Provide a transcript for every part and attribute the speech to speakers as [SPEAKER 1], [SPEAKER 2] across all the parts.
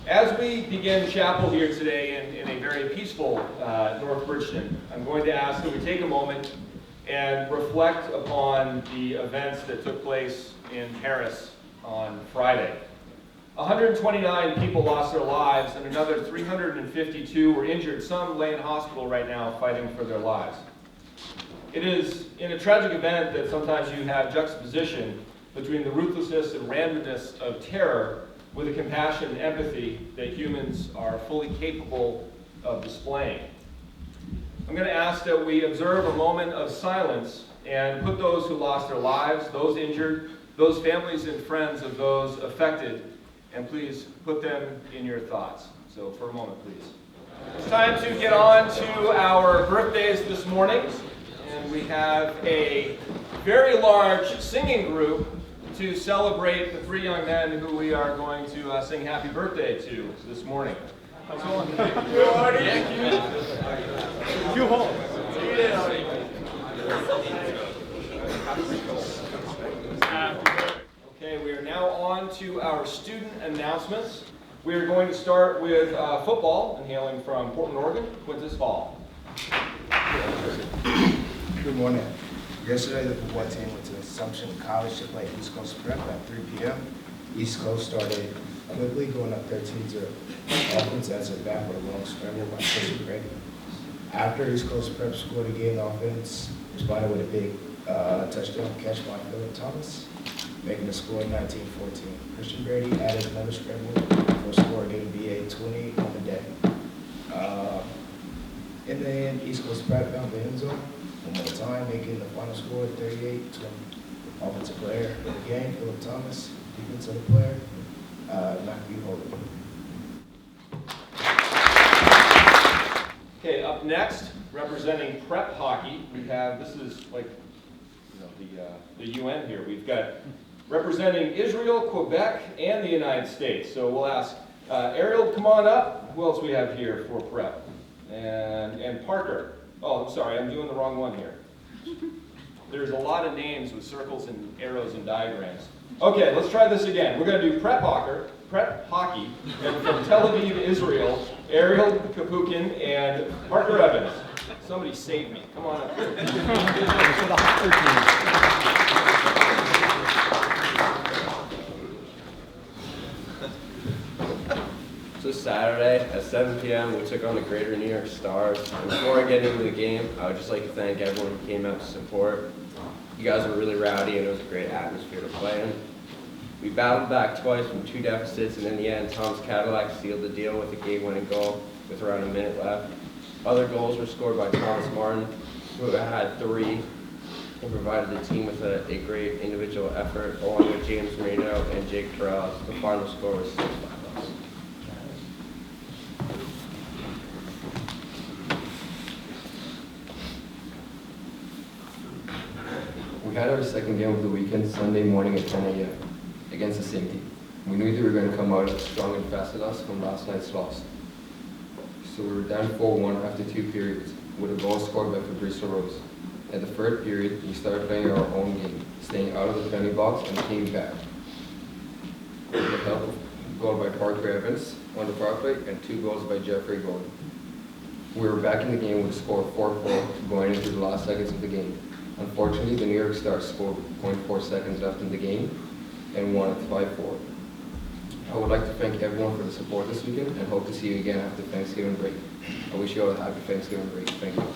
[SPEAKER 1] As we begin chapel here today in a very peaceful North Bridgton, I'm going to ask that we take a moment and reflect upon the events that took place in Paris on Friday. 129 people lost their lives and another 352 were injured. Some lay in hospital right now fighting for their lives. It is in a tragic event that sometimes you have juxtaposition between the ruthlessness and randomness of terror with the compassion and empathy that humans are fully capable of displaying. I'm going to ask that we observe a moment of silence and put those who lost their lives, those injured, those families and friends of those affected, and please put them in your thoughts. So for a moment, please. It's time to get on to our birthdays this morning, and we have a very large singing group to celebrate the three young men who we are going to sing happy birthday to this morning. How's it going? Thank you. Okay, we are now on to our student announcements. We are going to start with football, and hailing from Portland, Oregon, Quintus Hall.
[SPEAKER 2] Good morning. Yesterday, the football team went to Assumption College to play East Coast Prep at 3 p.m. East Coast started quickly, going up 13-0. Offense answered back with a long scramble by Christian Brady. After East Coast Prep scored again, offense responded with a big touchdown catch by Philip Thomas, making the score 19-14. Christian Brady added another scramble for a score, getting BA 20 on the day. In the end, East Coast Prep found the end zone one more time, making the final score 38-20. Offensive player of the game, Philip Thomas. Defensive player, Matthew Holden.
[SPEAKER 1] Okay, up next, representing prep hockey, we have, this is like, the UN here. We've got representing Israel, Quebec, and the United States. So we'll ask Ariel to come on up. Who else we have here for prep? And Parker. Oh, I'm sorry, I'm doing the wrong one here. There's a lot of names with circles and arrows and diagrams. Okay, let's try this again. We're going to do prep hockey, and from Tel Aviv, Israel, Ariel Kapukin and Parker Evans. Somebody save me. Come on up here.
[SPEAKER 3] So Saturday at 7 p.m. we took on the Greater New York Stars. And before I get into the game, I would just like to thank everyone who came out to support. You guys were really rowdy and it was a great atmosphere to play in. We battled back twice from 2 deficits, and in the end, Tom's Cadillac sealed the deal with a game-winning goal with around a minute left. Other goals were scored by Thomas Martin, who had 3, and provided the team with a great individual effort, along with James Marino and Jake Terrell. The final score was 6-5.
[SPEAKER 4] We had our second game of the weekend Sunday morning at 10 a.m. against the same team. We knew they were going to come out strong and fast at us from last night's loss. So we were down 4-1 after 2 periods, with a goal scored by Fabrice Rose. At the third period, we started playing our own game, staying out of the penalty box and came back. With the help of a goal by Parker Evans on the power play and 2 goals by Jeffrey Gordon. We were back in the game with a score of 4-4 going into the last seconds of the game. Unfortunately, the New York Stars scored with 0.4 seconds left in the game and won at 5-4. I would like to thank everyone for the support this weekend and hope to see you again after Thanksgiving break. I wish you all a happy Thanksgiving break. Thank you.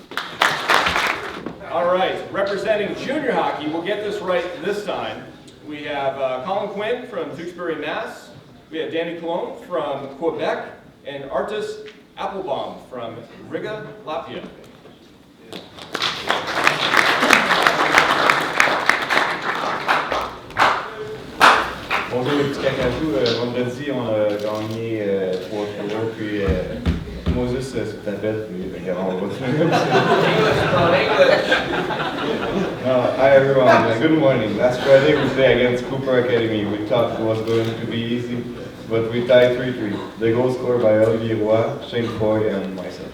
[SPEAKER 1] All right, representing junior hockey, we'll get this right this time. We have Colin Quinn from Tewksbury, Mass. We have Danny Cologne from Quebec and Artis Applebaum from Riga, Latvia.
[SPEAKER 5] Bonjour les petits cacajous, vendredi on a gagné 3-0, puis Moses sur ta bête, puis on va Hi everyone, good morning. Last Friday we played against Cooper Academy. We thought it was going to be easy, but we tied 3-3. The goal scored by Olivier Roy, Shane Foy, and myself.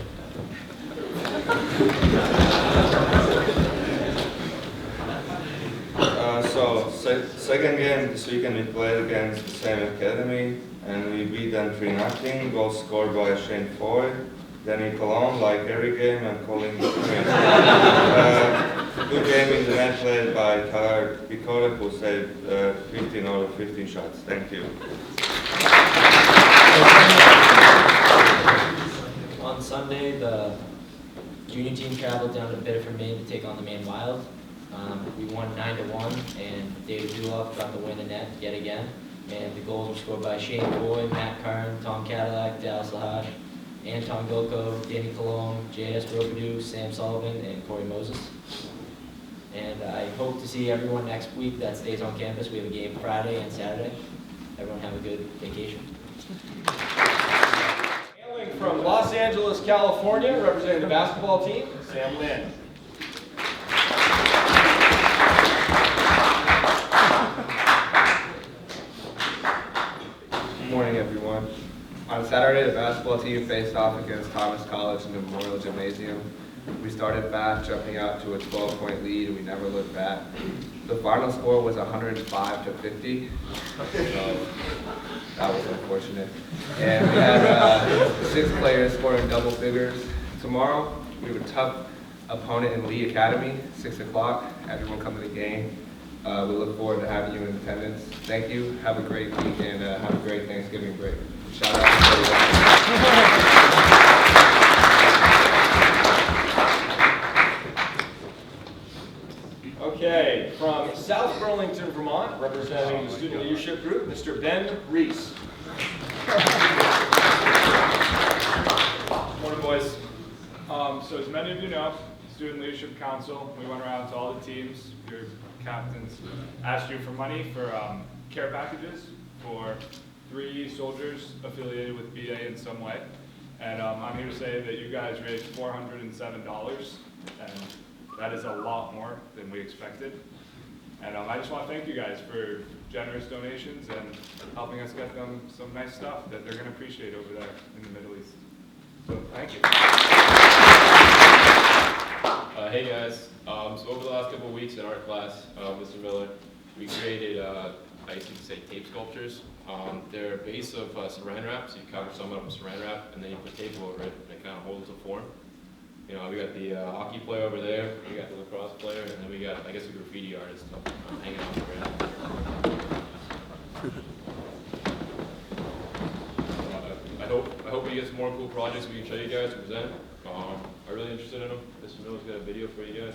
[SPEAKER 5] second game this weekend we played against the same academy and we beat them 3-0. Goals scored by Shane Foy, Danny Cologne, like every game, and Colin good game in the net played by Tyler Picota, who saved 15 out of 15 shots. Thank you.
[SPEAKER 6] On Sunday, the junior team traveled down to Biddeford, Maine to take on the Maine Wild. We won 9-1, and David Duloff got the win in net yet again. And the goals were scored by Shane Boyd, Matt Karn, Tom Cadillac, Dallas Lahash, Anton Gilko, Danny Cologne, J.S. Robidoux, Sam Sullivan, and Corey Moses. And I hope to see everyone next week that stays on campus. We have a game Friday and Saturday. Everyone have a good vacation.
[SPEAKER 1] Hailing from Los Angeles, California, representing the basketball team, Sam Lynn.
[SPEAKER 7] Good morning, everyone. On Saturday, the basketball team faced off against Thomas College in the Memorial Gymnasium. We started fast, jumping out to a 12-point lead, and we never looked back. The final score was 105-50, so that was unfortunate. And we had 6 players scoring double figures. Tomorrow, we have a tough opponent in Lee Academy, 6 o'clock. Everyone come to the game. We look forward to having you in attendance. Thank you. Have a great week, and have a great Thanksgiving break. Shout out to everyone.
[SPEAKER 1] Okay, from South Burlington, Vermont, representing the student leadership group, Mr. Ben Reese.
[SPEAKER 8] Morning, boys. So as many of you know, Student Leadership Council, we went around to all the teams, your captains, asked you for money for care packages for 3 soldiers affiliated with BA in some way. And I'm here to say that you guys raised $407, and that is a lot more than we expected. And I just want to thank you guys for generous donations and helping us get them some nice stuff that they're going to appreciate over there in the Middle East. So thank you.
[SPEAKER 9] Hey guys, so over the last couple of weeks in art class, Mr. Miller, we created, I used to say tape sculptures. They're a base of saran wrap, so you cover some of them with saran wrap, and then you put tape over it, and it kind of holds the form. You know, we got the hockey player over there, we got the lacrosse player, and then we got, I guess, a graffiti artist hanging on the ground. I hope we get some more cool projects we can show you guys to present. I'm really interested in them. Mr. Miller's got a video for you guys.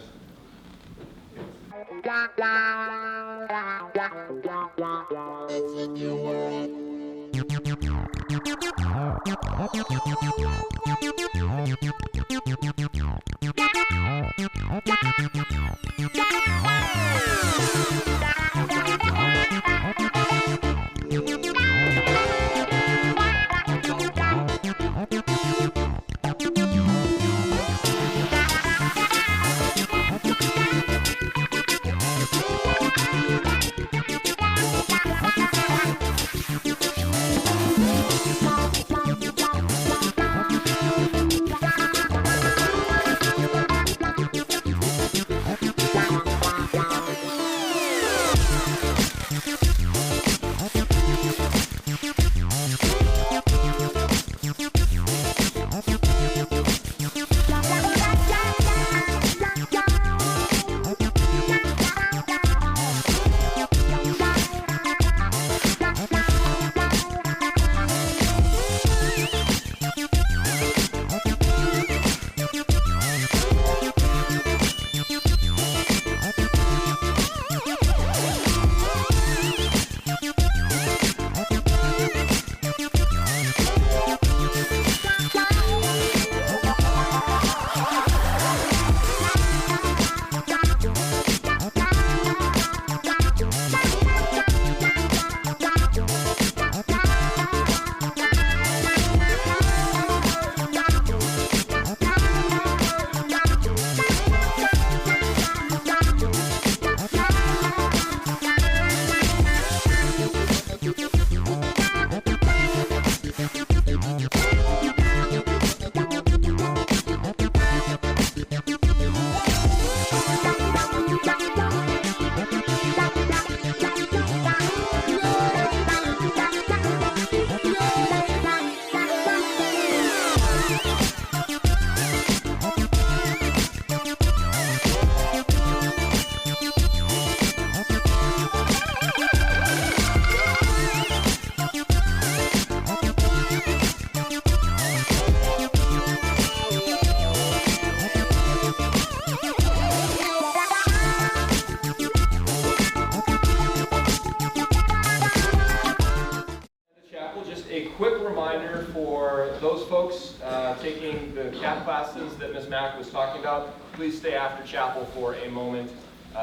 [SPEAKER 1] a quick reminder for those folks taking the CAP classes that Ms. Mack was talking about, please stay after chapel for a moment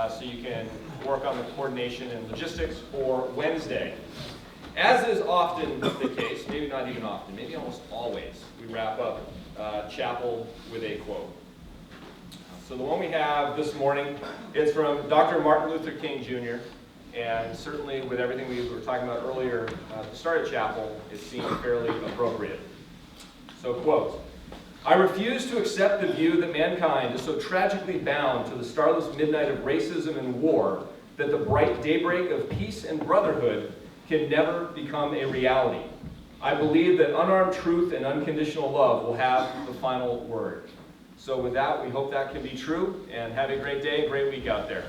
[SPEAKER 1] so you can work on the coordination and logistics for Wednesday. As is often the case, maybe not even often, maybe almost always, we wrap up chapel with a quote. So the one we have this morning is from Dr. Martin Luther King Jr., and certainly with everything we were talking about earlier at the start of chapel, it seemed fairly appropriate. So quote, "I refuse to accept the view that mankind is so tragically bound to the starless midnight of racism and war that the bright daybreak of peace and brotherhood can never become a reality. I believe that unarmed truth and unconditional love will have the final word." So with that, we hope that can be true, and have a great day and great week out there.